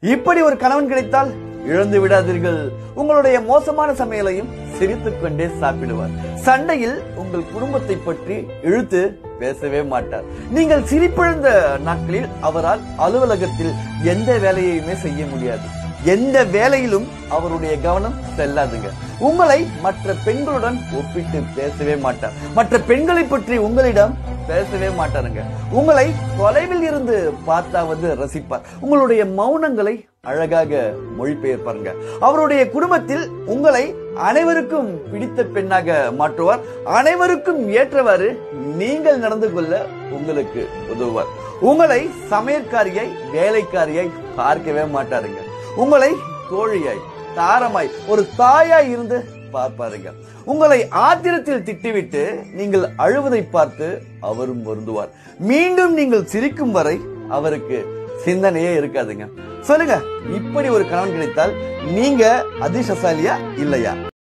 இப்படி ஒரு கணவன் கிடைத்தால் இழந்து விடாதீர்கள். உங்களுடைய மோசமான சமையலையும் சிரித்துக் கொண்டே சாப்பிடுவார். சண்டையில் உங்கள் குடும்பத்தை பற்றி இழுத்து பேசவே மாட்டார். நீங்கள் சிரிப்பிழந்த நாட்களில் அவரால் அலுவலகத்தில் எந்த வேலையுமே செய்ய முடியாது. எந்த வேலையிலும் அவருடைய கவனம் செல்லாதுங்க. உங்களை மற்ற பெண்களுடன் ஒப்பிட்டு பேசவே மாட்டார். மற்ற பெண்களை பற்றி உங்களிடம் பேசவே மாட்டாருங்க. உங்களை தொலைவில் இருந்து பார்த்தாவது ரசிப்பார். உங்களுடைய மௌனங்களை அழகாக மொழிபெயர்ப்பாருங்க. அவருடைய குடும்பத்தில் உங்களை அனைவருக்கும் பிடித்த பெண்ணாக மாற்றுவார். அனைவருக்கும் ஏற்றவாறு நீங்கள் நடந்து கொள்ள உங்களுக்கு உதவுவார். உங்களை சமையற்காரியை வேலைக்காரியை பார்க்கவே மாட்டாருங்க. உங்களை தோழியாய் தாரமாய் ஒரு தாயாய் இருந்து பார்ப்பாருங்க. உங்களை ஆத்திரத்தில் திட்டிவிட்டு நீங்கள் அழுவதை பார்த்து அவரும் வருந்துவார். மீண்டும் நீங்கள் சிரிக்கும் வரை அவருக்கு சிந்தனையே இருக்காதுங்க. சொல்லுங்க, இப்படி ஒரு கணவன் கிடைத்தால் நீங்க அதிர்ஷ்டசாலியா இல்லையா?